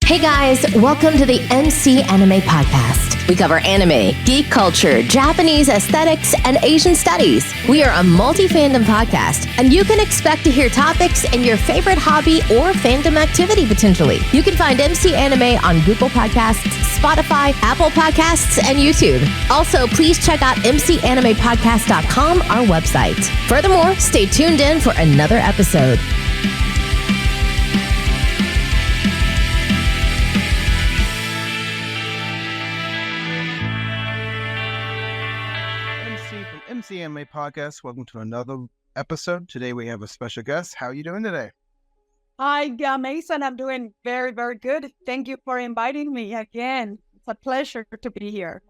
Hey guys, welcome to the MC Anime Podcast. We cover anime, geek culture, Japanese aesthetics, and Asian studies. We are a multi-fandom podcast, and you can expect to hear topics in your favorite hobby or fandom activity potentially. You can find MC Anime on Google Podcasts, Spotify, Apple Podcasts, and YouTube. Also, please check out mcanimepodcast.com, our website. Furthermore, stay tuned in for another episode. MC Anime Podcast. Welcome to another episode. Today we have a special guest. How are you doing today? Hi, Mason. I'm doing very, very good. Thank you for inviting me again. It's a pleasure to be here.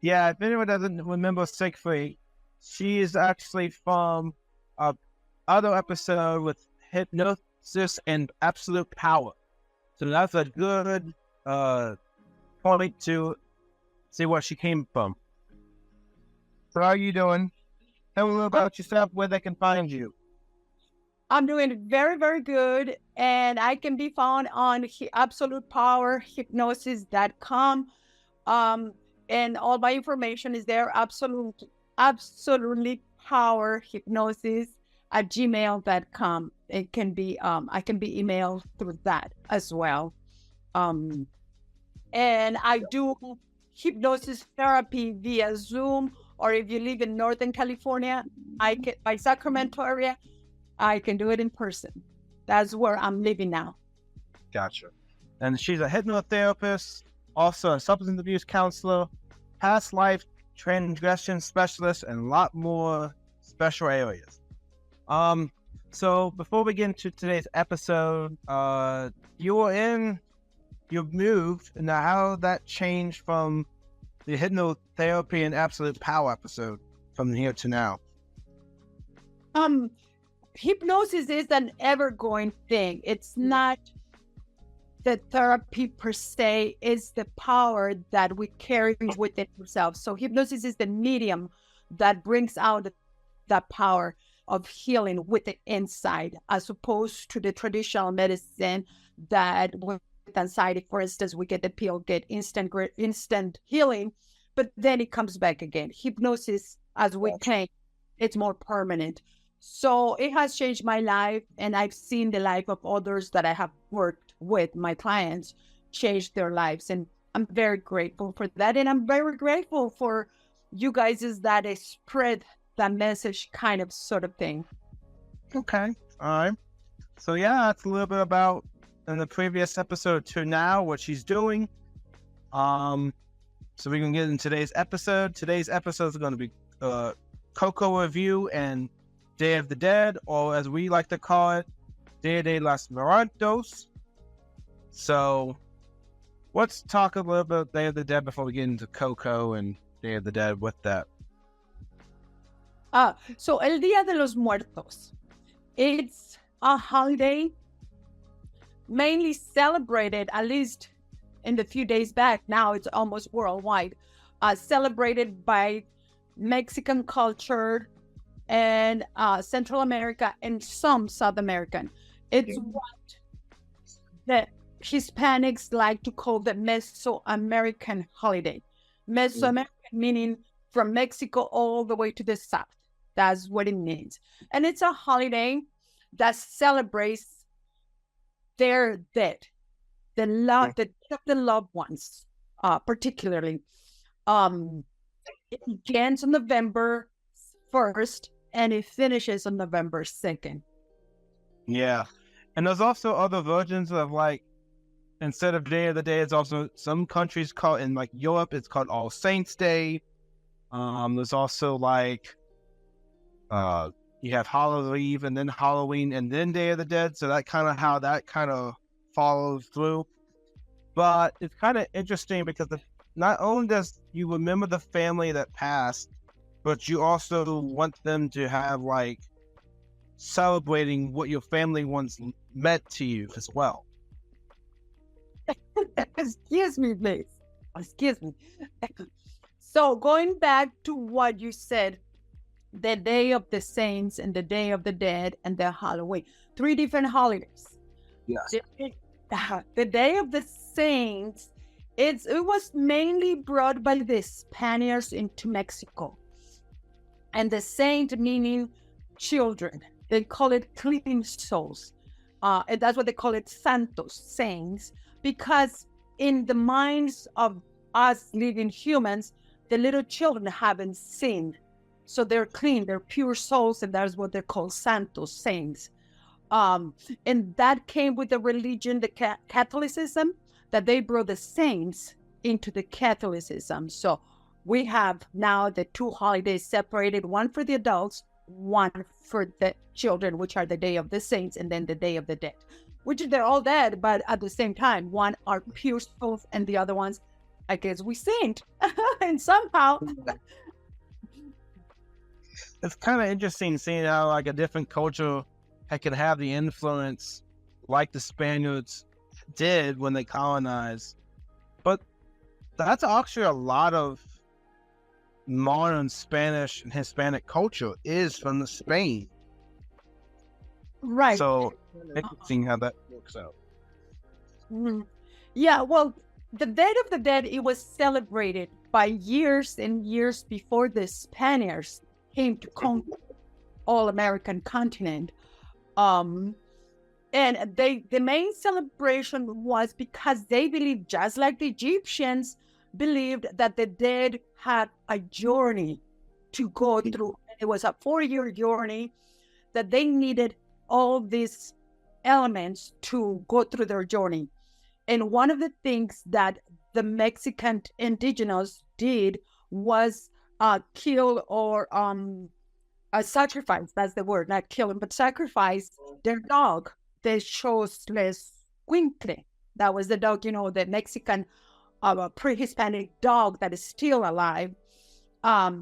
Yeah, if anyone doesn't remember Siegfried, she is actually from other episode with hypnosis and absolute power. So that's a good point to see where she came from. So how are you doing? Tell me a little about yourself, where they can find you. I'm doing very, very good. And I can be found on absolutepowerhypnosis.com. And all my information is there. Absolutely power hypnosis at gmail.com. It can be, I can be emailed through that as well. And I do hypnosis therapy via Zoom. Or if you live in Northern California, by Sacramento area, I can do it in person. That's where I'm living now. Gotcha. And she's a hypnotherapist, also a substance abuse counselor, past life transgression specialist, and a lot more special areas. So before we get into today's episode, you moved, and how that changed from the hypnotherapy and absolute power episode from here to now. Hypnosis is an ever-going thing. It's not the therapy per se, it's the power that we carry within ourselves. So hypnosis is the medium that brings out that power of healing with the inside, as opposed to the traditional medicine that with anxiety, for instance, we get the pill, get instant healing, but then it comes back again. Hypnosis, as we claim, it's more permanent. So it has changed my life, and I've seen the life of others that I have worked with, my clients, change their lives. And I'm very grateful for that. And I'm very grateful for you guys that spread that message sort of thing. Okay. All right. So yeah, that's a little bit about in the previous episode to now what she's doing. So we can get in today's episode. Today's episode is going to be CoCo review and Day of the Dead, or as we like to call it, Dia de los Muertos. So let's talk a little bit about Day of the Dead before we get into CoCo and Day of the Dead with that. So El Día de los Muertos, it's a holiday mainly celebrated, at least in the few days back, now it's almost worldwide, celebrated by Mexican culture and Central America and some South American. It's what the Hispanics like to call the Mesoamerican holiday. Mesoamerican meaning from Mexico all the way to the south. That's what it means. And it's a holiday that celebrates their dead, the loved ones, particularly. It begins on November 1st and it finishes on November 2nd. Yeah. And there's also other versions of instead of Day of the Dead, it's also some countries call in Europe, it's called All Saints Day. There's also you have Halloween Eve and then Halloween and then Day of the Dead. So that how that follows through. But it's kind of interesting because not only does you remember the family that passed, but you also want them to have celebrating what your family once meant to you as well. Excuse me, please. Excuse me. So going back to what you said, the Day of the Saints and the Day of the Dead and the Halloween, 3 different holidays. Yes. Different the Day of the Saints, it was mainly brought by the Spaniards into Mexico. And the saint meaning children. They call it clean souls. And that's what they call it, santos, saints, because in the minds of us living humans, the little children haven't sinned. So they're clean, they're pure souls, and that's what they're called, santos, saints. And that came with the religion, the Catholicism, that they brought the saints into the Catholicism. So we have now the two holidays separated, one for the adults, one for the children, which are the Day of the Saints, and then the Day of the Dead, which they're all dead, but at the same time, one are pure souls, and the other ones, I guess, we sinned. And somehow... It's kind of interesting seeing how like a different culture can have the influence like the Spaniards did when they colonized. But that's actually a lot of modern Spanish and Hispanic culture is from the Spain. Right. So interesting how that works out. Mm-hmm. Yeah, well, the Day of the Dead, it was celebrated by years and years before the Spaniards came to conquer all American continent. And the main celebration was because they believed, just like the Egyptians believed, that the dead had a journey to go through. It was a 4-year journey that they needed all these elements to go through their journey. And one of the things that the Mexican indigenous did was kill or sacrifice, that's the word, not killing, but sacrifice their dog, the Xoslecuincle. That was the dog, the Mexican pre-Hispanic dog that is still alive.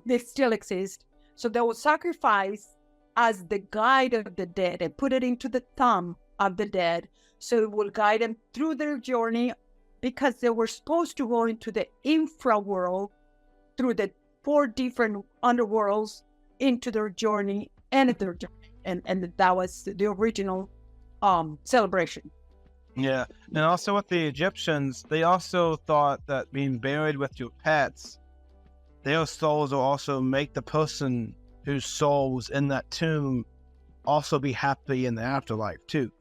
They still exist. So they will sacrifice as the guide of the dead and put it into the thumb of the dead. So it will guide them through their journey, because they were supposed to go into the infraworld through the 4 different underworlds into their journey, and that was the original celebration. Yeah, and also with the Egyptians, they also thought that being buried with your pets, their souls will also make the person whose soul was in that tomb also be happy in the afterlife too.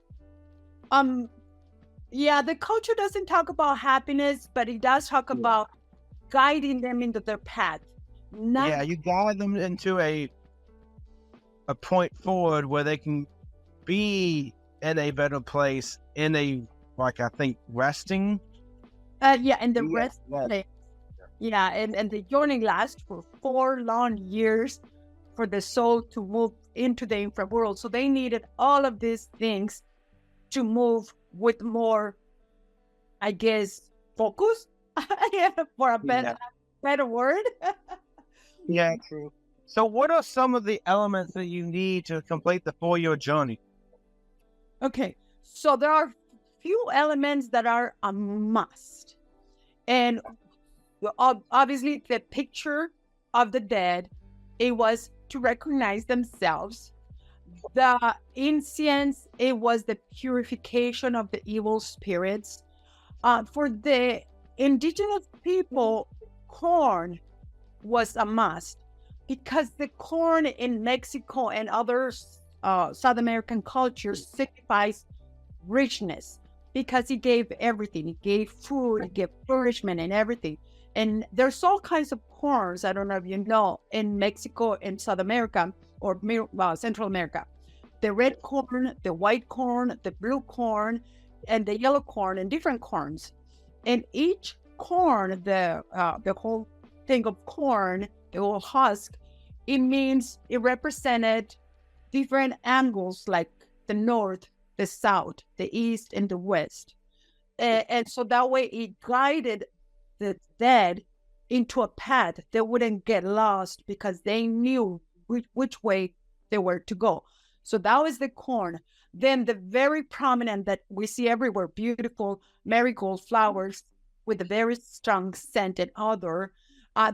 Yeah, the culture doesn't talk about happiness, but it does talk about guiding them into their path. Yeah, you guide them into a point forward where they can be in a better place, in a, like, I think, resting. And the rest place. Yeah, and the journey lasts for 4 long years for the soul to move into the infraworld. So they needed all of these things to move with more, I guess, focus, for a better word. Yeah, true. So what are some of the elements that you need to complete the 4-year journey? Okay, so there are few elements that are a must. And obviously the picture of the dead, it was to recognize themselves. The incense, it was the purification of the evil spirits. For the indigenous people, corn was a must, because the corn in Mexico and other South American cultures signifies richness, because it gave everything. It gave food, it gave nourishment and everything. And there's all kinds of corns, I don't know if you know, in Mexico and South America, or Central America. The red corn, the white corn, the blue corn, and the yellow corn, and different corns. And each corn, the whole thing of corn, the whole husk, it represented different angles, like the north, the south, the east, and the west. And so that way it guided the dead into a path. They wouldn't get lost, because they knew which way they were to go. So that was the corn. Then the very prominent that we see everywhere, beautiful marigold flowers with a very strong scented odor.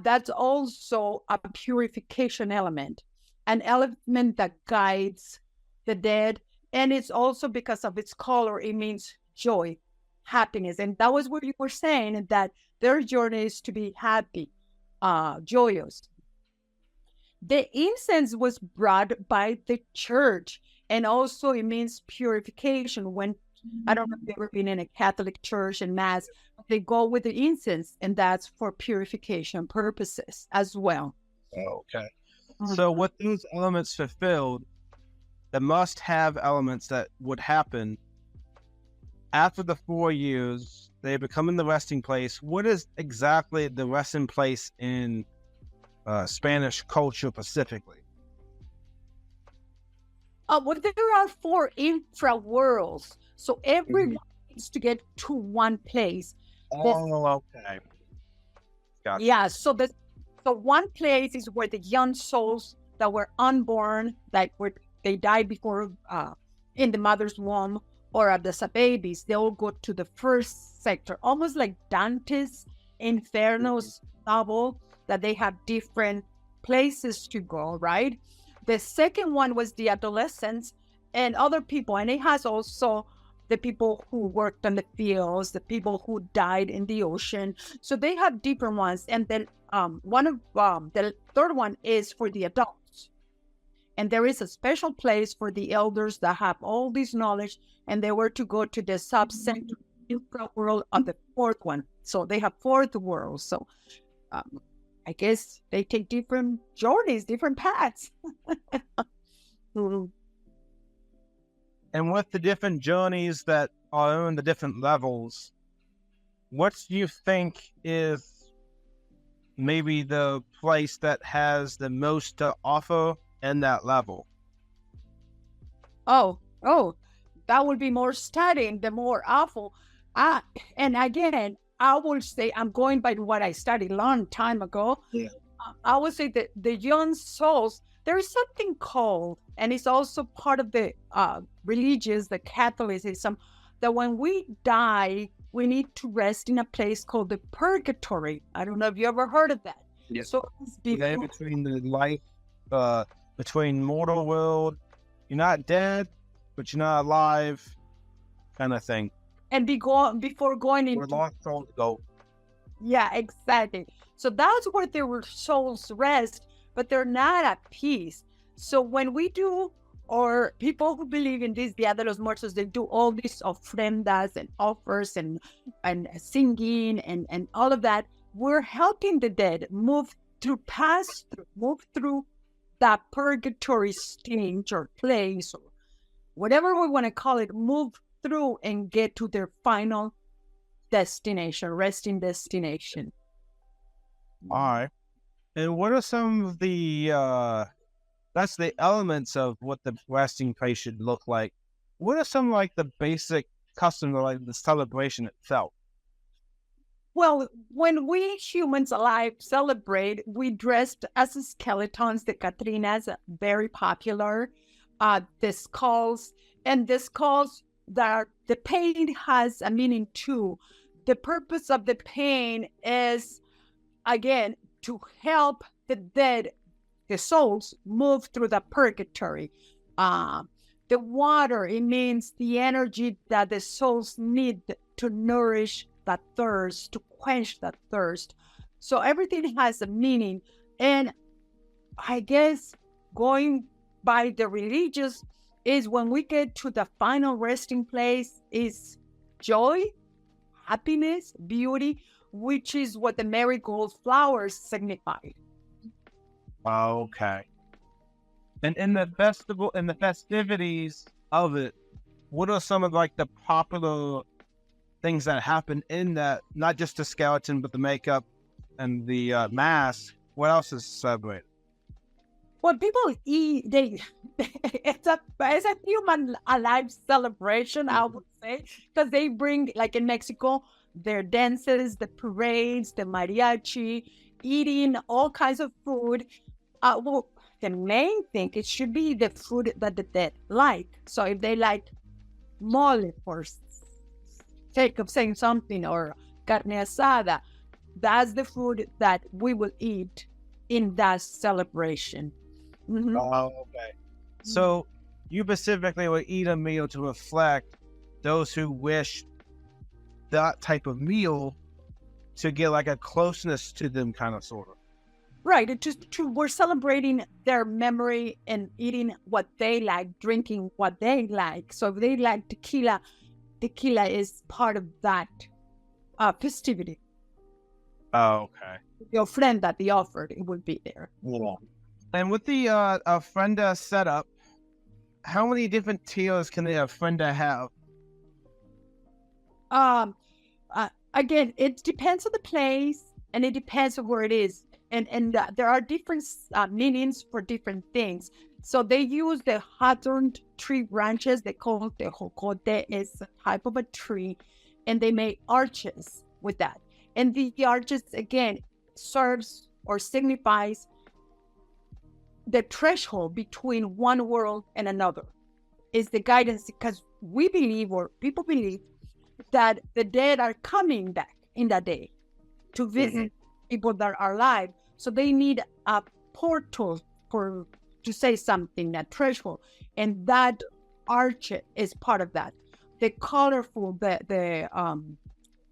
That's also a purification element, an element that guides the dead. And it's also, because of its color, it means joy. happiness. And that was what you were saying, that their journey is to be happy, joyous. The incense was brought by the church, and also it means purification. When I don't know if you've ever been in a Catholic church and mass, they go with the incense, and that's for purification purposes as well. Okay. So with those elements fulfilled, the must-have elements that would happen after the 4 years, they become in the resting place. What is exactly the resting place in Spanish culture specifically? Well, there are 4 infraworlds, so everyone needs to get to one place. Okay. Gotcha. Yeah, so the one place is where the young souls that were unborn, like where they died before in the mother's womb or as babies, they all go to the first sector, almost like Dante's Inferno's novel, that they have different places to go, right? The second one was the adolescents and other people, and it has also the people who worked on the fields, the people who died in the ocean. So they have different ones. And then the third one is for the adults. And there is a special place for the elders that have all this knowledge, and they were to go to the sub-center world of the fourth one. So they have 4th world. So I guess they take different journeys, different paths. And with the different journeys that are on the different levels, what do you think is maybe the place that has the most to offer in that level? Oh, that would be more studying, the more awful. And again, I will say, I'm going by what I studied a long time ago. Yeah. I would say that the young souls, there is something called, and it's also part of the religious, the Catholicism, that when we die, we need to rest in a place called the purgatory. I don't know if you ever heard of that. Yes. So it's Between the life, between mortal world, you're not dead, but you're not alive, kind of thing. And before going into... We're lost souls go. Yeah, exactly. So that's where their souls rest, but they're not at peace. So when we do, or people who believe in this Dia de los Muertos, they do all these ofrendas and offers and singing and all of that. We're helping the dead move through that purgatory stage or place, or whatever we want to call it, move through and get to their final destination, resting destination. All right. And what are some of the that's the elements of what the resting place should look like? What are some like the basic customs, like the celebration itself? Well, when we humans alive celebrate, we dressed as skeletons. The Catrinas are very popular. The skulls, that the paint has a meaning too. The purpose of the paint is, again, to help the dead, the souls, move through the purgatory. The water, it means the energy that the souls need to nourish that thirst, to quench that thirst. So everything has a meaning. And I guess going by the religious is when we get to the final resting place is joy, happiness, beauty, which is what the marigold flowers signify. Okay. And in the festivities of it, what are some of like the popular things that happen in that, not just the skeleton, but the makeup and the mask? What else is celebrated? Well, people eat, it's a human alive celebration, I would say, because they bring, like in Mexico, their dances, the parades, the mariachi, eating all kinds of food. Well, the main thing, it should be the food that the dead like. So if they like mole, for sake of saying something, or carne asada, that's the food that we will eat in that celebration. Mm-hmm. Oh, okay. So you specifically would eat a meal to reflect those who wish that type of meal to get like a closeness to them, kind of, sort of. Right. We're celebrating their memory and eating what they like, drinking what they like. So if they like tequila, tequila is part of that festivity. Oh, okay. Your friend that they offered, it would be there. Yeah. And with the ofrenda setup, how many different tiers can the ofrenda have? Again, it depends on the place and it depends on where it is. And there are different meanings for different things. So they use the hawthorn tree branches. They call it the jocote. It's a type of a tree. And they make arches with that. And the arches, again, serves or signifies the threshold between one world and another. Is the guidance, because we believe, or people believe, that the dead are coming back in that day to visit people that are alive. So they need a portal to say something, that threshold. And that arch is part of that. The colorful, the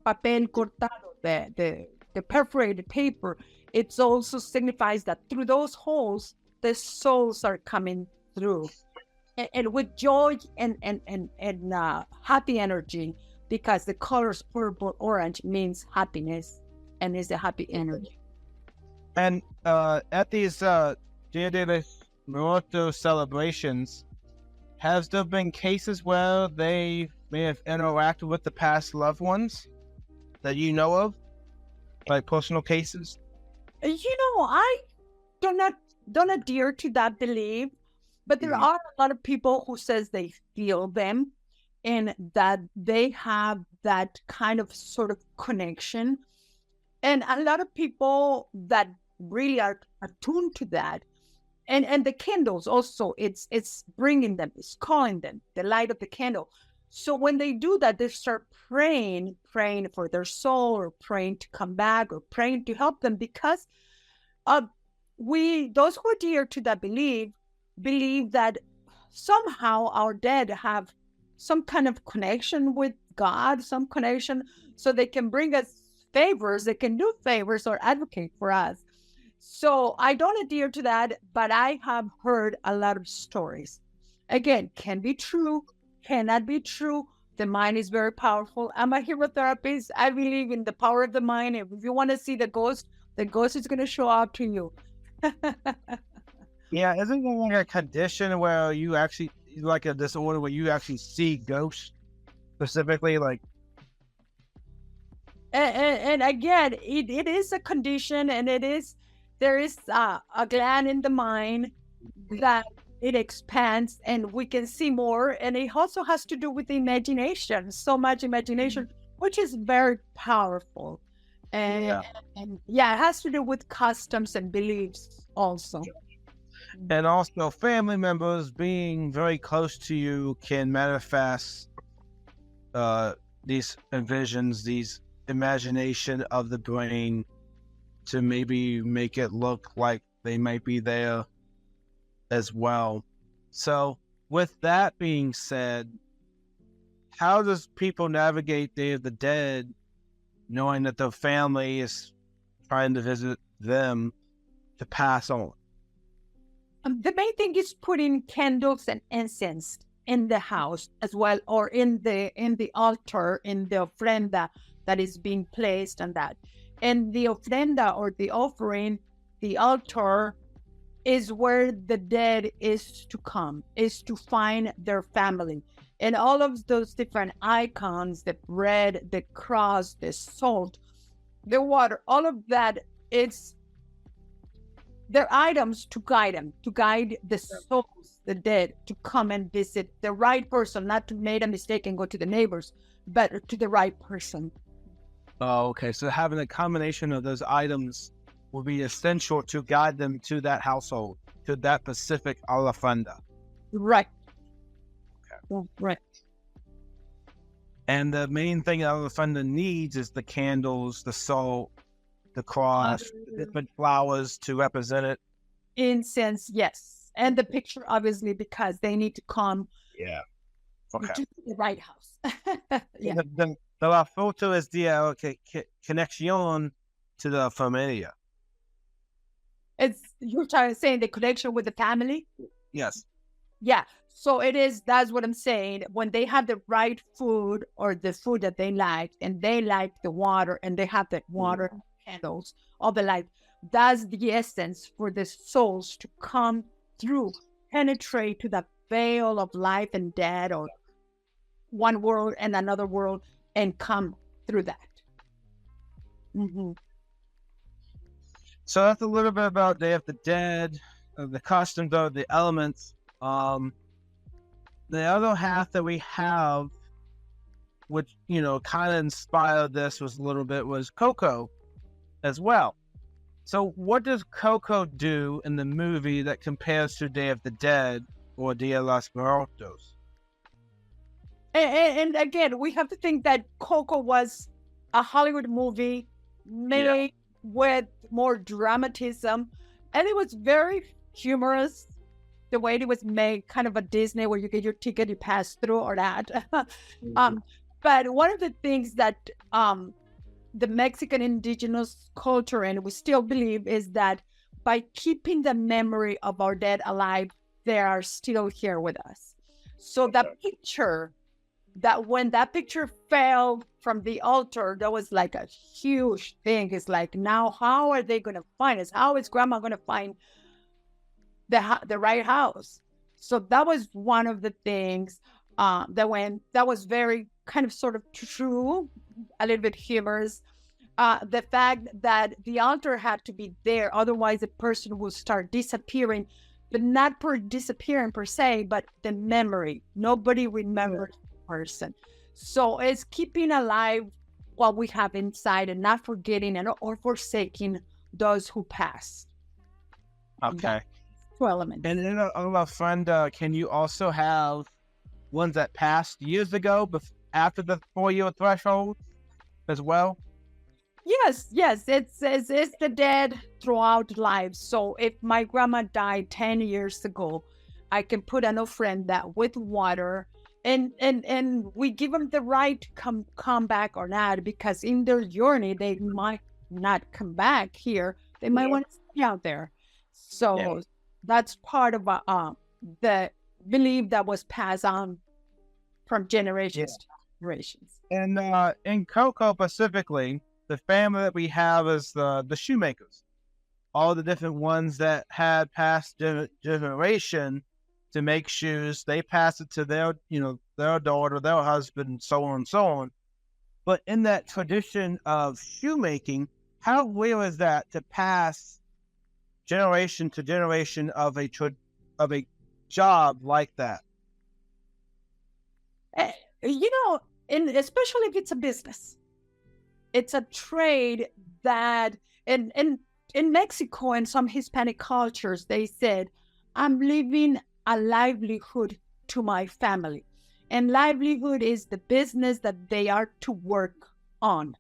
papel cortado, the perforated paper, it also signifies that through those holes, the souls are coming through. And with joy and happy energy, because the colors purple, orange means happiness and is a happy energy. And at these Dia de los Muertos celebrations, has there been cases where they may have interacted with the past loved ones that you know of? Like personal cases? I don't adhere to that belief, but there are a lot of people who says they feel them and that they have that kind of sort of connection. And a lot of people that really are attuned to that. And the candles also, it's bringing them, it's calling them, the light of the candle. So when they do that, they start praying for their soul, or praying to come back, or praying to help them, because those who adhere to that believe that somehow our dead have some kind of connection with God, some connection, so they can bring us favors, they can do favors or advocate for us. So I don't adhere to that, but I have heard a lot of stories. Again, can be true, cannot be true. The mind is very powerful. I'm a hero therapist. I believe in the power of the mind. If you want to see the ghost is going to show up to you. Yeah, isn't there like a condition where you actually, like a disorder where you actually see ghosts specifically, like? And again, it is a condition, and there is a gland in the mind that it expands and we can see more. And it also has to do with the imagination, so much imagination, which is very powerful. And it has to do with customs and beliefs also. And also family members being very close to you can manifest these visions, these imagination of the brain to maybe make it look like they might be there as well. So with that being said, how does people navigate Day of the Dead knowing that their family is trying to visit them to pass on? The main thing is putting candles and incense in the house as well, or in the altar, in the ofrenda that is being placed on that. And the ofrenda, or the offering, the altar, is where the dead is to come, is to find their family. And all of those different icons, the bread, the cross, the salt, the water, all of that, they're items to guide them, to guide the souls, the dead, to come and visit the right person, not to make a mistake and go to the neighbors, but to the right person. Oh, okay. So having a combination of those items will be essential to guide them to that household, to that specific ofrenda. Right. Okay. Right. And the main thing that ofrenda needs is the candles, the salt, the cross, the different flowers to represent it. Incense, yes. And the picture, obviously, because they need to come Okay. to the right house. Yeah. So la foto es de conexión to the familia. You're trying to say the connection with the family? Yes. Yeah. So it is, that's what I'm saying. When they have the right food or the food that they like, and they like the water, and they have the water candles, all the light, that's the essence for the souls to come through, penetrate to the veil of life and death, or one world and another world, and come through that. Mm-hmm. So that's a little bit about Day of the Dead, the costumes, though, the elements. The other half that we have, which, kind of inspired this was CoCo as well. So what does CoCo do in the movie that compares to Day of the Dead or Dia de los Muertos? And again, we have to think that CoCo was a Hollywood movie made with more dramatism, and it was very humorous. The way it was made, kind of a Disney where you get your ticket, you pass through, or that. But one of the things that the Mexican indigenous culture, and we still believe, is that by keeping the memory of our dead alive, they are still here with us. So that picture, that when that picture fell from the altar, that was like a huge thing. It's like, now how are they going to find us? How is grandma going to find the right house? So that was one of the things that was very kind of sort of true, a little bit humorous. The fact that the altar had to be there, otherwise the person will start disappearing, but not disappearing per se, but the memory. Nobody remembers the person. So it's keeping alive what we have inside and not forgetting or forsaking those who pass. Okay. Element. And then, my friend, can you also have ones that passed years ago, after the 4-year threshold, as well? Yes. It's the dead throughout life. So if my grandma died 10 years ago, I can put an offrenda that with water, and we give them the right to come back or not, because in their journey they might not come back here. They might want to stay out there. So that's part of the belief that was passed on from generations to generations. And in CoCo specifically, the family that we have is the shoemakers. All the different ones that had passed generation to make shoes, they pass it to their daughter, their husband, so on and so on. But in that tradition of shoemaking, how real is that to pass generation to generation of a job like that? Especially if it's a business, it's a trade that in Mexico and some Hispanic cultures, they said, I'm leaving a livelihood to my family, and livelihood is the business that they are to work on.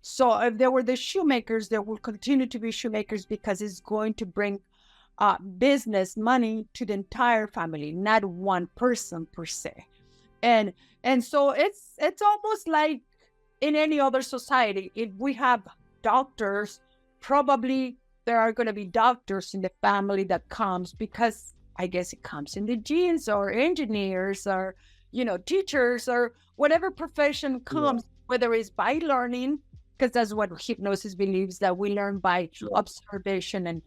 So if there were the shoemakers, there will continue to be shoemakers, because it's going to bring business money to the entire family, not one person per se. And so it's almost like in any other society. If we have doctors, probably there are going to be doctors in the family that comes, because I guess it comes in the genes, or engineers, or teachers, or whatever profession comes, whether it's by learning, because that's what hypnosis believes, that we learn by observation and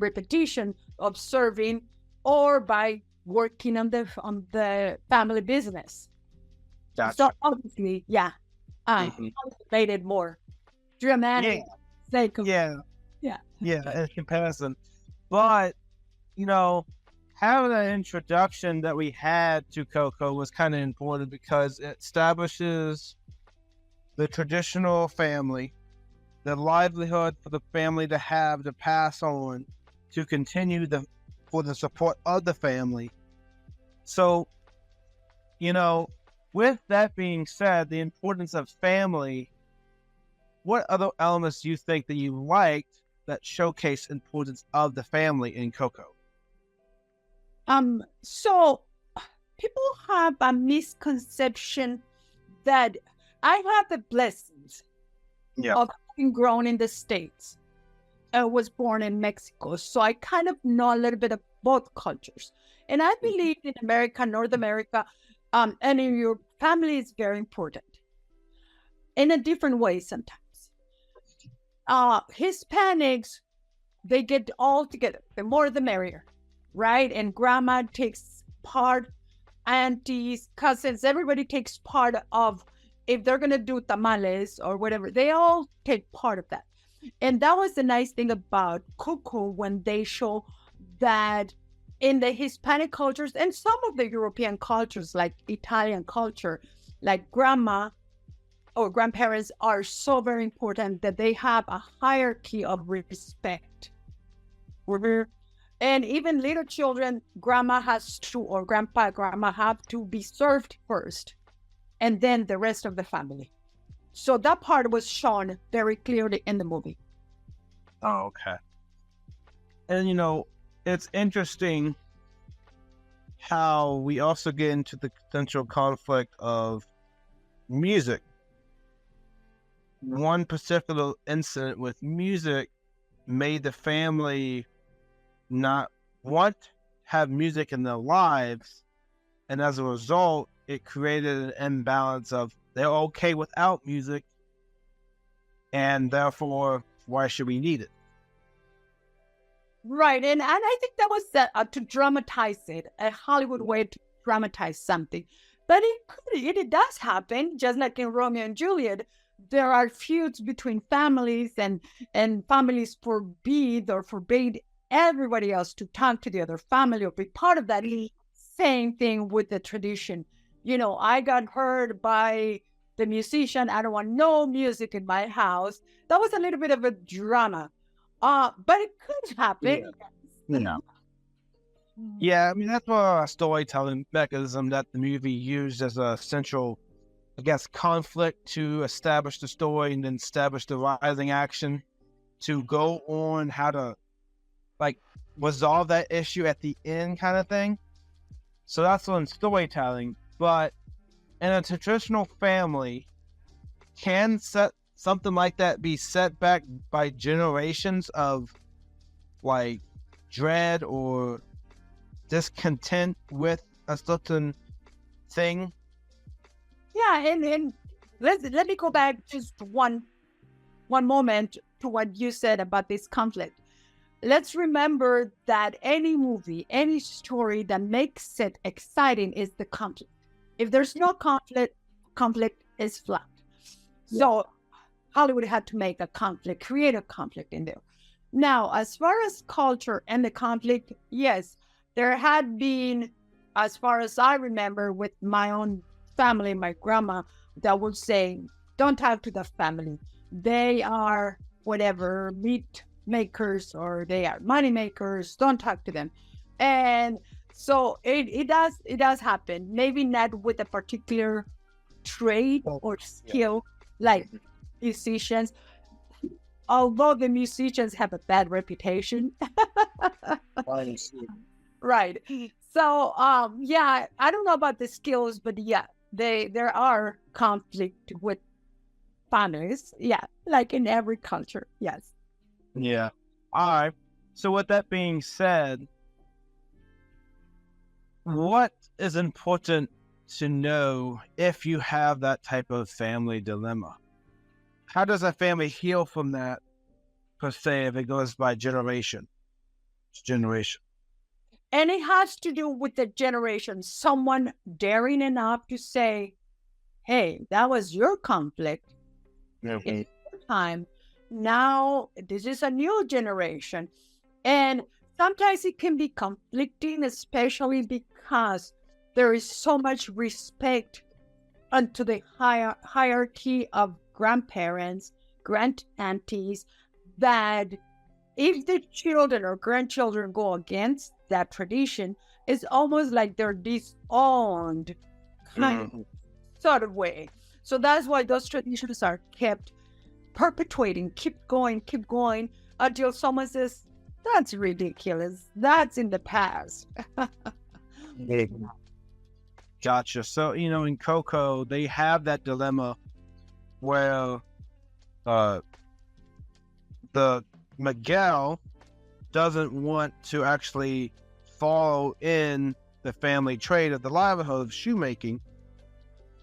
repetition, observing, or by working on the family business. Gotcha. So obviously, made it more dramatic. In comparison. But having an introduction that we had to CoCo was kind of important, because it establishes the traditional family, the livelihood for the family to have to pass on, to continue for the support of the family. So, with that being said, the importance of family, what other elements do you think that you liked that showcase importance of the family in CoCo? So people have a misconception that I have the blessings of having grown in the States. I was born in Mexico, so I kind of know a little bit of both cultures. And I believe in America, North America, and in your family is very important in a different way sometimes. Hispanics, they get all together. The more the merrier, right? And grandma takes part, aunties, cousins, everybody takes part of, if they're going to do tamales or whatever, they all take part of that. And that was the nice thing about CoCo, when they show that in the Hispanic cultures and some of the European cultures, like Italian culture, like grandma or grandparents are so very important that they have a hierarchy of respect. And even little children, grandma has to, or grandpa, grandma have to be served first, and then the rest of the family. So that part was shown very clearly in the movie. Oh, okay. And it's interesting how we also get into the potential conflict of music. One particular incident with music made the family not want to have music in their lives, and as a result, it created an imbalance of they're okay without music, and therefore, why should we need it? Right, and I think that was to dramatize it, a Hollywood way to dramatize something. But it does happen, just like in Romeo and Juliet. There are feuds between families, and families forbade everybody else to talk to the other family or be part of that. Same thing with the tradition. I got hurt by the musician. I don't want no music in my house. That was a little bit of a drama. But it could happen. Yeah, I mean, that's a storytelling mechanism that the movie used as a central, I guess, conflict to establish the story and then establish the rising action to go on how to, resolve that issue at the end kind of thing. So that's on storytelling. But in a traditional family, can something like that be set back by generations of dread or discontent with a certain thing? Yeah, and let me go back just one moment to what you said about this conflict. Let's remember that any movie, any story that makes it exciting is the conflict. If there's no conflict is flat. Yeah. So Hollywood had to make a conflict, create a conflict in there. Now, as far as culture and the conflict, yes, there had been, as far as I remember, with my own family, my grandma, that would say, don't talk to the family. They are whatever, meat makers, or they are money makers. Don't talk to them. And so it does happen. Maybe not with a particular trade or skill like musicians, although the musicians have a bad reputation. Right. So I don't know about the skills, but yeah, there are conflict with families. Yeah, like in every culture. Yes. Yeah. All right. So with that being said, what is important to know if you have that type of family dilemma? How does a family heal from that, per se, if it goes by generation to generation? And it has to do with the generation. Someone daring enough to say, hey, that was your conflict. Mm-hmm. In your time. Now, this is a new generation. And sometimes it can be conflicting, especially because there is so much respect unto the hierarchy of grandparents, grand-aunties, that if the children or grandchildren go against that tradition, it's almost like they're disowned sort of way. So that's why those traditions are kept perpetuating, keep going until someone says, that's ridiculous. That's in the past. Gotcha. So, in CoCo, they have that dilemma where the Miguel doesn't want to actually follow in the family trade of the livelihood of shoemaking.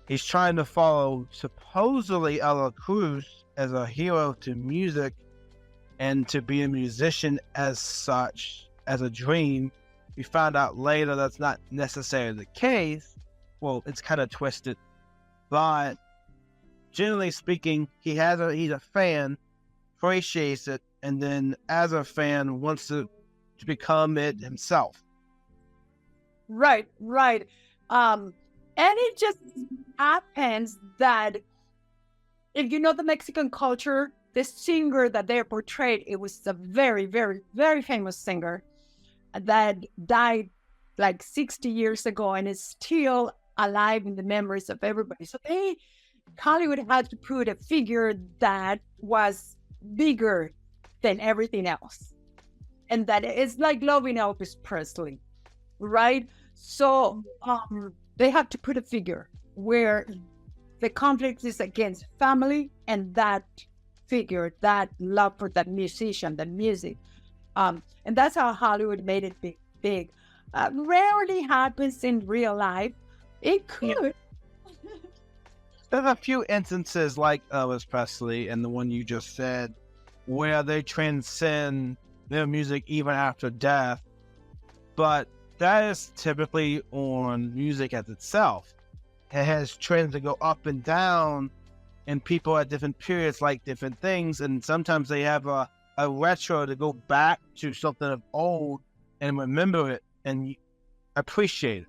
He's trying to follow supposedly Ella Cruz as a hero to music and to be a musician as such, as a dream. We found out later that's not necessarily the case. Well, it's kind of twisted, but generally speaking, he's a fan, appreciates it, and then as a fan wants to become it himself. Right. And it just happens that if you know the Mexican culture, the singer that they portrayed, it was a very, very, very famous singer that died like 60 years ago and is still alive in the memories of everybody. So Hollywood had to put a figure that was bigger than everything else. And that is like loving Elvis Presley, right? So they have to put a figure where the conflict is against family and that figure, that love for that musician, that music. And that's how Hollywood made it big. Rarely happens in real life. It could. Yeah. There's a few instances like Elvis Presley and the one you just said, where they transcend their music even after death. But that is typically on music as itself. It has trends that go up and down, and people at different periods like different things, and sometimes they have a retro to go back to something of old and remember it and appreciate it.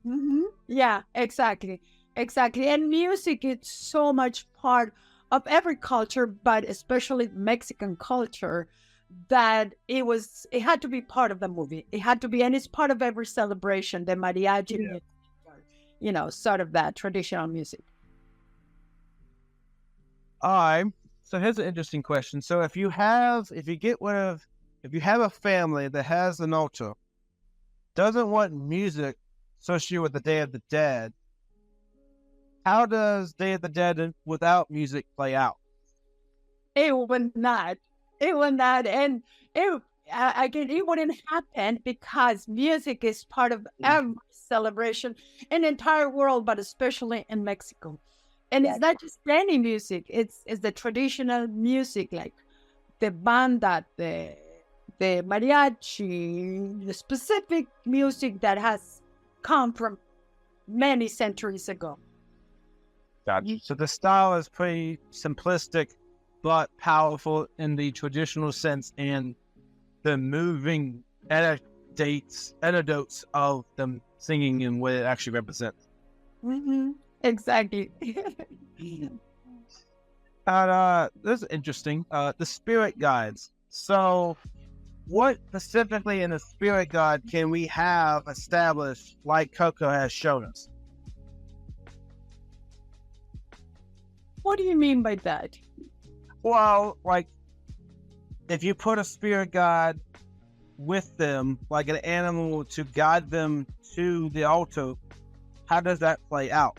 Mm-hmm. Yeah, exactly. And music is so much part of every culture, but especially Mexican culture, that it had to be part of the movie. It had to be, and it's part of every celebration, the mariachi music, sort of that traditional music. All right. So here's an interesting question. So if you have a family that has an altar, doesn't want music associated with the Day of the Dead, how does Day of the Dead without music play out? It would not. And it wouldn't happen because music is part of every celebration in the entire world, but especially in Mexico. And it's not just any music. It's the traditional music, like the banda, the mariachi, the specific music that has come from many centuries ago. Gotcha. So the style is pretty simplistic, but powerful in the traditional sense, and the moving anecdotes of them singing and what it actually represents. Mm-hmm. Exactly. This is interesting. The spirit guides. So what specifically in the spirit guide can we have established like CoCo has shown us? What do you mean by that? Well, like, if you put a spirit guide with them, like an animal to guide them to the altar, how does that play out?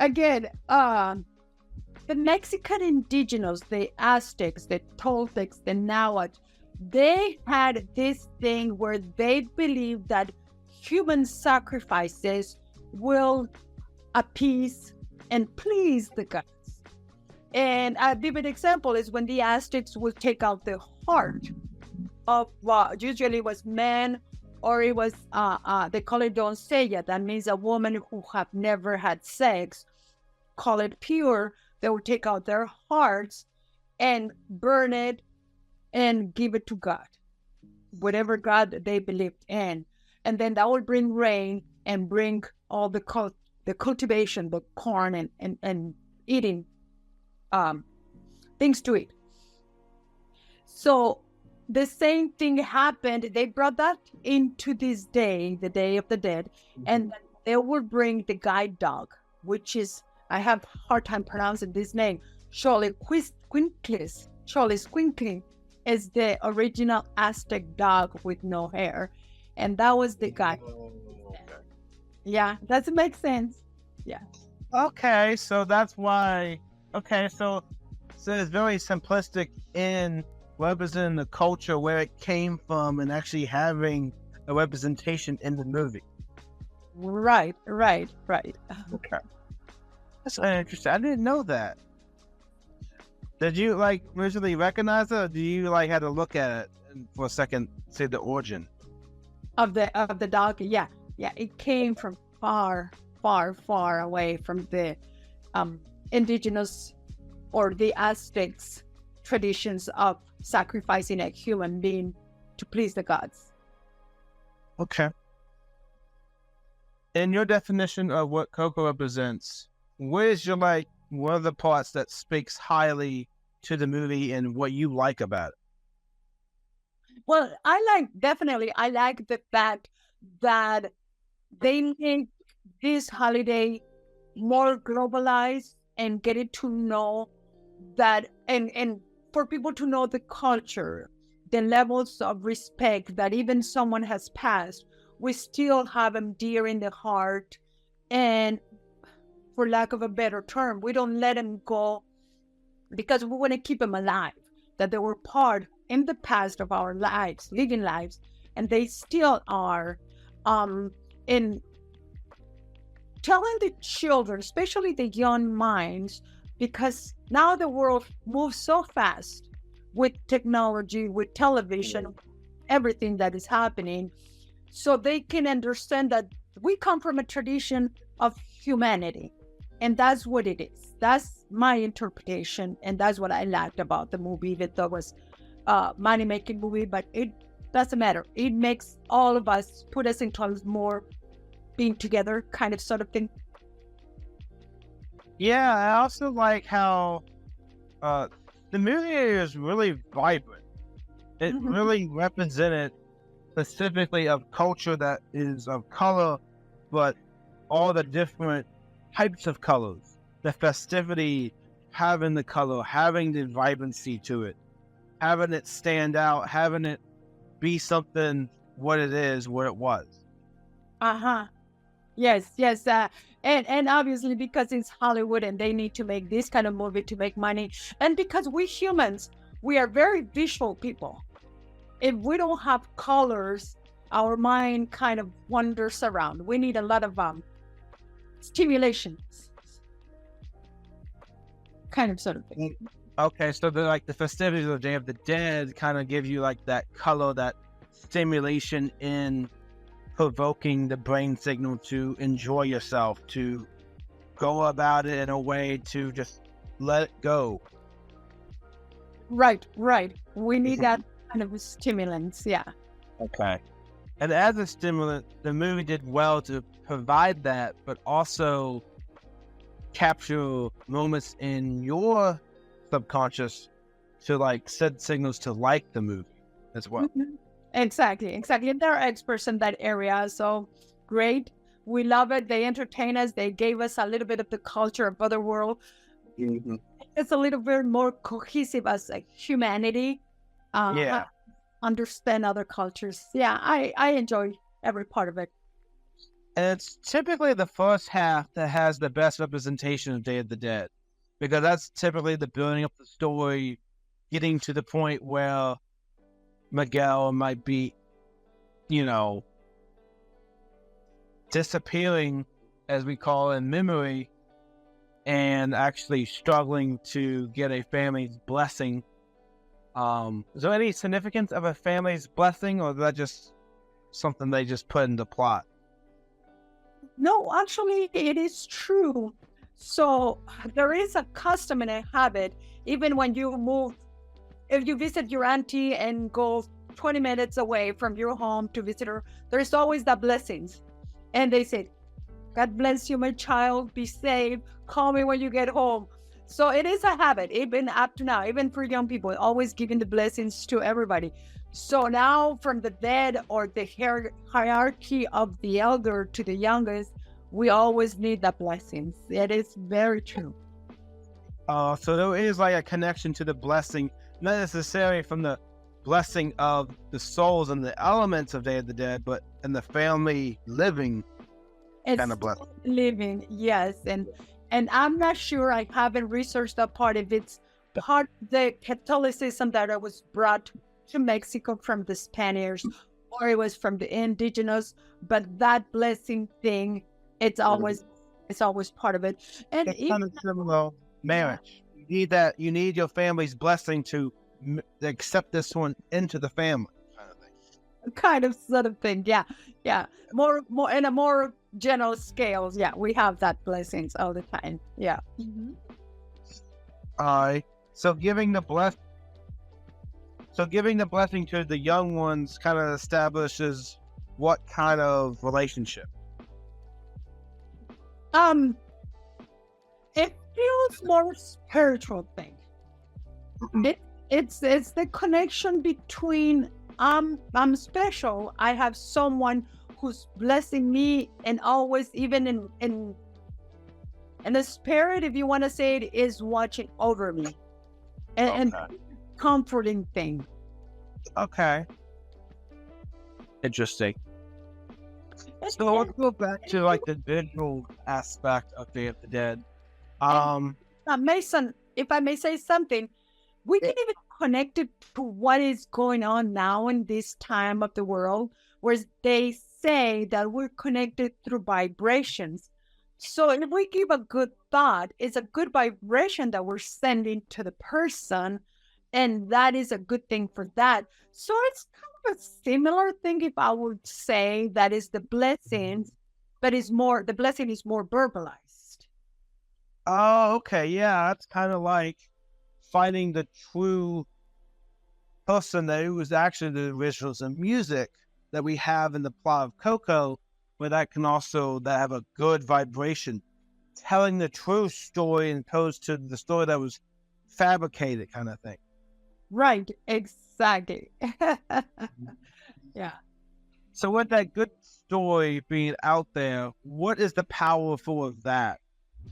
Again, the Mexican indigenous, the Aztecs, the Toltecs, the Nahuatl, they had this thing where they believed that human sacrifices will appease and please the gods. And a vivid example is when the Aztecs would take out the heart of what usually was man, or it was, they call it doncella. That means a woman who have never had sex, call it pure. They would take out their hearts and burn it and give it to God, whatever God they believed in. And then that would bring rain and bring all the cultivation, the corn and eating things to eat. So the same thing happened. They brought that into this day, the Day of the Dead, and they would bring the guide dog, which is, I have a hard time pronouncing this name, Xoloitzcuintli. Xoloitzcuintli is the original Aztec dog with no hair, and that was the guide. Okay. Yeah, does it make sense? Yeah. Okay, so that's why. Okay, so it's very simplistic in representing the culture where it came from and actually having a representation in the movie. Right. Okay, that's interesting. I didn't know that. Did you like visually recognize it, or do you like had to look at it and for a second, say the origin? Of the dog, yeah. It came from far away from the indigenous or the Aztecs traditions of sacrificing a human being to please the gods. Okay. In your definition of what CoCo represents, what is your like one of the parts that speaks highly to the movie and what you like about it? Well, I like the fact that they make this holiday more globalized and get it to know that and for people to know the culture, the levels of respect that even someone has passed, we still have them dear in the heart. And for lack of a better term, we don't let them go because we want to keep them alive, that they were part in the past of our lives, living lives, and they still are. In telling the children, especially the young minds, because now the world moves so fast with technology, with television, everything that is happening, so they can understand that we come from a tradition of humanity, and that's what it is. That's my interpretation, and that's what I liked about the movie, even though it was a money-making movie, but it doesn't matter. It makes all of us, put us into a more being together kind of sort of thing. Yeah, I also like how the movie is really vibrant. It really represented specifically of culture that is of color, but all the different types of colors, the festivity, having the color, having the vibrancy to it, having it stand out, having it be something what it is, what it was. Yes. And obviously because it's Hollywood and they need to make this kind of movie to make money, and because we humans, we are very visual people. If we don't have colors, our mind kind of wanders around. We need a lot of stimulation, kind of sort of thing. Okay, so the festivities of the Day of the Dead kind of give you like that color, that stimulation in provoking the brain signal to enjoy yourself, to go about it in a way to just let it go. Right. We need that kind of stimulants, yeah. Okay. And as a stimulant, the movie did well to provide that, but also capture moments in your subconscious to like set signals to like the movie as well. Exactly. And they're experts in that area, so great. We love it. They entertain us. They gave us a little bit of the culture of other world. It's a little bit more cohesive as like humanity. Understand other cultures. Yeah, I enjoy every part of it. And it's typically the first half that has the best representation of Day of the Dead, because that's typically the building up the story, getting to the point where Miguel might be, disappearing, as we call it, in memory, and actually struggling to get a family's blessing. Is there any significance of a family's blessing, or is that just something they just put in the plot? No, actually, it is true. So there is a custom and a habit, even when you move, if you visit your auntie and go 20 minutes away from your home to visit her, there's always the blessings. And they say, God bless you, my child, be safe, call me when you get home. So it is a habit, even up to now, even for young people, always giving the blessings to everybody. So now from the dead or the hierarchy of the elder to the youngest, we always need the blessings. It is very true. So there is like a connection to the blessing, not necessarily from the blessing of the souls and the elements of Day of the Dead, but in the family living It's kind of blessing. living, yes. And And I'm not sure, I haven't researched that part, if it's part of the Catholicism that was brought to Mexico from the Spaniards or it was from the indigenous, but that blessing thing, it's always part of it. And it's kind of similar marriage. You need that. You need your family's blessing to accept this one into the family, kind of thing. Kind of sort of thing, yeah. More in a more general scales. Yeah, we have that blessings all the time. Yeah. Mm-hmm. All right. So giving the blessing to the young ones kind of establishes what kind of relationship? It feels more spiritual thing. It's the connection between I'm special. I have someone who's blessing me, and always, even in the spirit, if you want to say it, is watching over me, and comforting thing. Okay. Interesting. So let's go back to like the visual aspect of Day of the Dead. Mason, if I may say something, we can even connect it to what is going on now in this time of the world, where they say that we're connected through vibrations. So if we give a good thought, it's a good vibration that we're sending to the person, and that is a good thing for that. So it's kind of a similar thing, if I would say, that is the blessings, but the blessing is more verbalized. Oh, okay. Yeah, that's kind of like finding the true person that it was actually the originals in music that we have in the plot of CoCo, where that have a good vibration, telling the true story as opposed to the story that was fabricated, kind of thing. Right, exactly. Yeah. So with that good story being out there, what is the powerful of that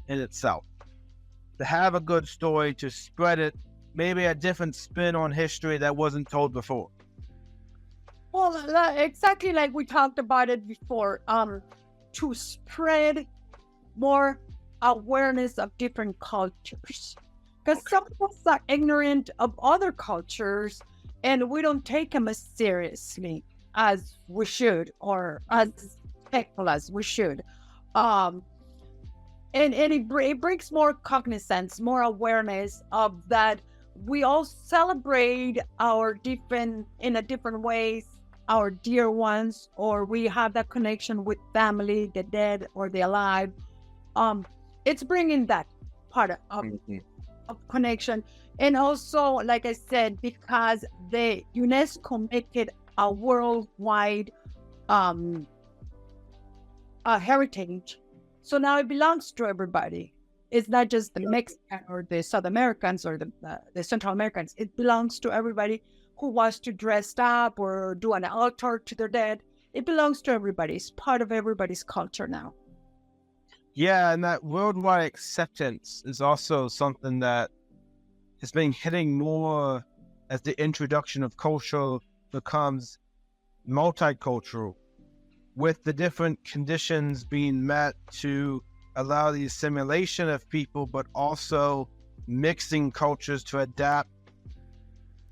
in itself? To have a good story, to spread it, maybe a different spin on history that wasn't told before. Well, exactly like we talked about it before, to spread more awareness of different cultures. Because some of us are ignorant of other cultures, and we don't take them as seriously as we should, or as respectful as we should. And it brings more cognizance, more awareness of that. We all celebrate in a different ways, our dear ones, or we have that connection with family, the dead or the alive. It's bringing that part of connection. And also, like I said, because the UNESCO make it a worldwide heritage, so now it belongs to everybody. It's not just the Mexican or the South Americans or the Central Americans. It belongs to everybody who wants to dress up or do an altar to their dead. It belongs to everybody. It's part of everybody's culture now. Yeah, and that worldwide acceptance is also something that has been hitting more as the introduction of culture becomes multicultural, with the different conditions being met to allow the assimilation of people, but also mixing cultures to adapt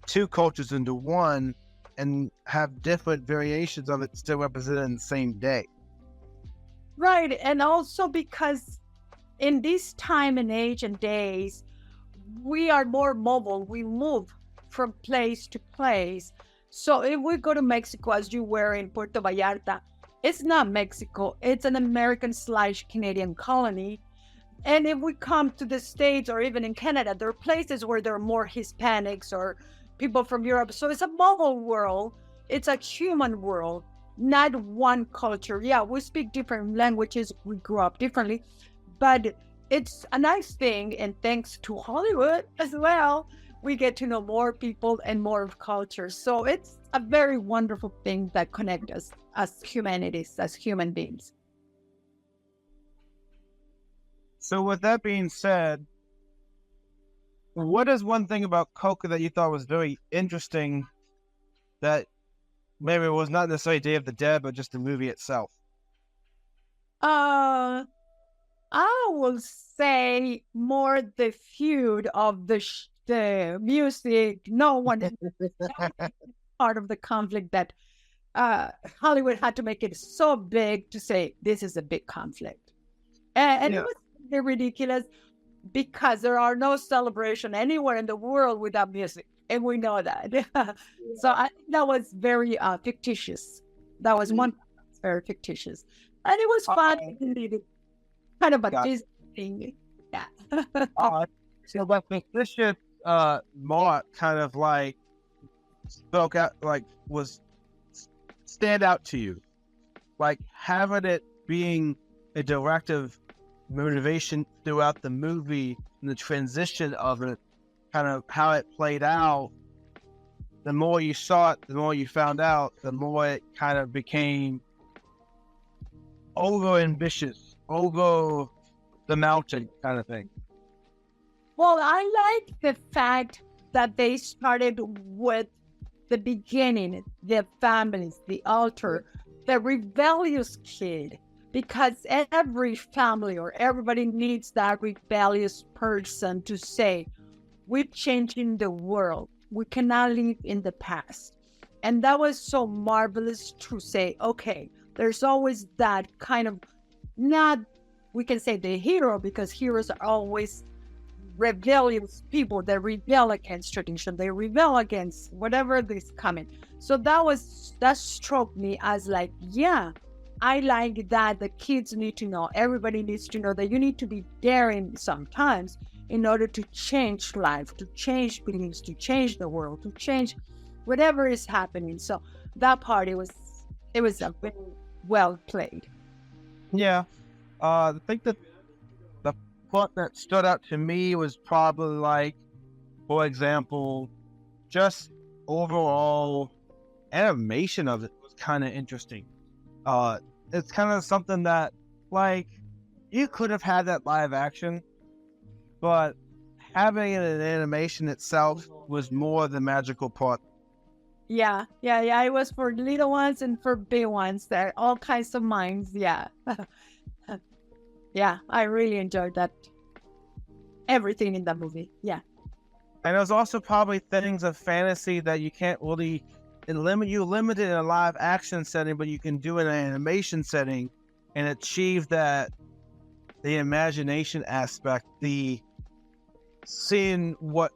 two cultures into one and have different variations of it still represented in the same day. Right. And also because in this time and age and days, we are more mobile. We move from place to place. So if we go to Mexico, as you were in Puerto Vallarta, it's not Mexico. It's an American/Canadian colony. And if we come to the States or even in Canada, there are places where there are more Hispanics or people from Europe. So it's a mobile world. It's a human world, not one culture. Yeah, we speak different languages. We grew up differently, but it's a nice thing. And thanks to Hollywood as well, we get to know more people and more of cultures. So it's a very wonderful thing that connects us as humanities, as human beings. So with that being said, what is one thing about CoCo that you thought was very interesting that maybe it was not necessarily Day of the Dead, but just the movie itself? I will say more the feud of the music. No one part of the conflict that Hollywood had to make it so big to say this is a big conflict, and it was ridiculous because there are no celebration anywhere in the world without music, and we know that. So I think that was very fictitious. That was one very fictitious, and it was fun. Kind of a Disney thing. Yeah. So that fictitious mark kind of like spoke out, like was stand out to you, like having it being a directive motivation throughout the movie and the transition of it, kind of how it played out. The more you saw it, the more you found out, the more it kind of became over ambitious, over the mountain kind of thing. Well, I like the fact that they started with the beginning, the families, the altar, the rebellious kid, because every family or everybody needs that rebellious person to say, we're changing the world. We cannot live in the past. And that was so marvelous to say, okay, there's always that kind of, not, we can say the hero, because heroes are always rebellious people that rebel against tradition. They rebel against whatever is coming. So that struck me as like, yeah, I like that the kids need to know, everybody needs to know that you need to be daring sometimes in order to change life, to change beliefs, to change the world, to change whatever is happening. So that part, it was a very well played. Yeah. I think that the part that stood out to me was probably like, for example, just overall animation of it was kind of interesting. It's kind of something that, like, you could have had that live action, but having it in animation itself was more the magical part. Yeah. It was for little ones and for big ones. There all kinds of minds. Yeah. Yeah, I really enjoyed that. Everything in the movie. Yeah. And there's also probably things of fantasy that you can't really limited in a live action setting, but you can do in an animation setting and achieve the imagination aspect, the seeing what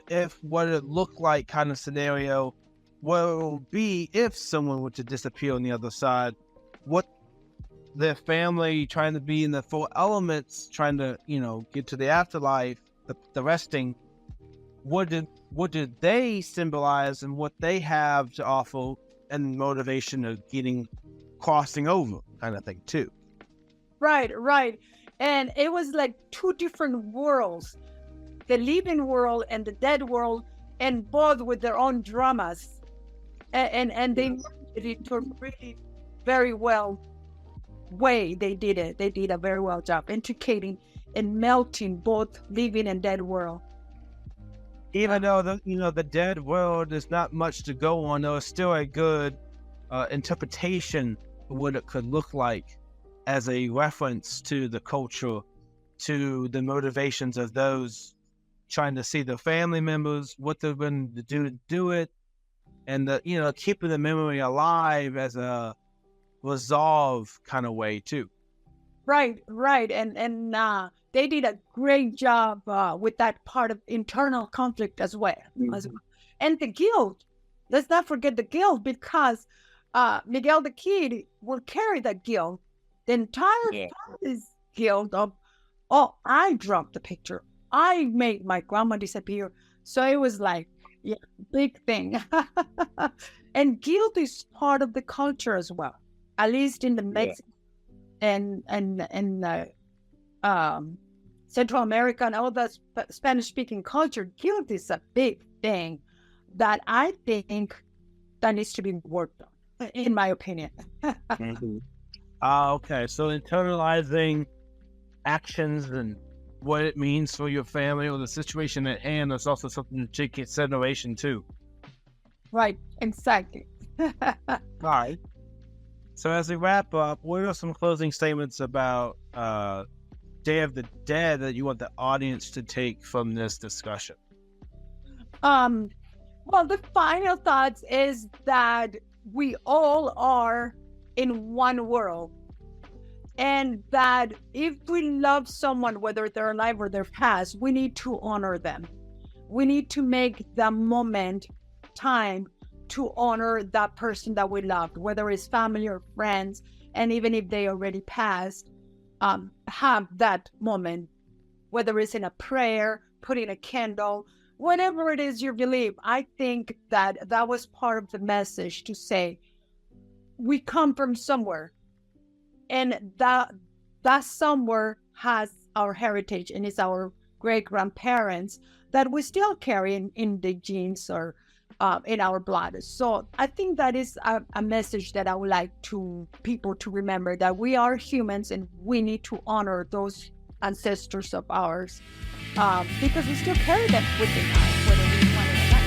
it looked like kind of scenario, what it will be if someone were to disappear on the other side, what their family trying to be in the four elements, trying to, get to the afterlife, the resting, what did they symbolize and what they have to offer, and motivation of crossing over kind of thing too. Right. And it was like two different worlds, the living world and the dead world, and both with their own dramas. And they did it to a really very well way. They did it. They did a very well job integrating and melting both living and dead world. Even though the dead world is not much to go on, there was still a good interpretation of what it could look like as a reference to the culture, to the motivations of those trying to see their family members, what they're going to do it, and keeping the memory alive as a resolve kind of way too. Right. And they did a great job with that part of internal conflict as well. And the guilt. Let's not forget the guilt, because Miguel the Kid will carry that guilt. The entire family's guilt of, I dropped the picture. I made my grandma disappear. So it was like, big thing. And guilt is part of the culture as well, at least in the Mexican and Central America and all the Spanish-speaking culture. Guilt is a big thing that I think that needs to be worked on, in my opinion. Okay, so internalizing actions and what it means for your family or the situation at hand is also something to take consideration too. Right, exactly. All right. So as we wrap up, what are some closing statements about Day of the Dead that you want the audience to take from this discussion? Well, the final thoughts is that we all are in one world, and that if we love someone, whether they're alive or they're past, we need to honor them. We need to make the moment time to honor that person that we loved, whether it's family or friends, and even if they already passed, have that moment, whether it's in a prayer, putting a candle, whatever it is you believe. I think that that was part of the message, to say we come from somewhere, and that somewhere has our heritage, and it's our great grandparents that we still carry in the genes or in our blood. So I think that is a message that I would like to people to remember, that we are humans and we need to honor those ancestors of ours, because we still carry them within us, whether we want it or not.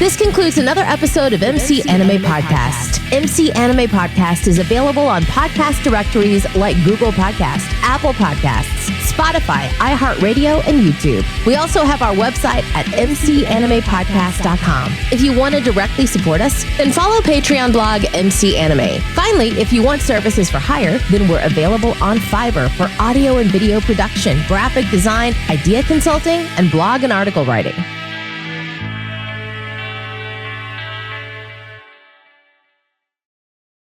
This concludes another episode of MC Anime Podcast. MC Anime Podcast is available on podcast directories like Google Podcasts, Apple Podcasts, Spotify, iHeartRadio, and YouTube. We also have our website at mcanimepodcast.com. If you want to directly support us, then follow Patreon blog MC Anime. Finally, if you want services for hire, then we're available on Fiverr for audio and video production, graphic design, idea consulting, and blog and article writing.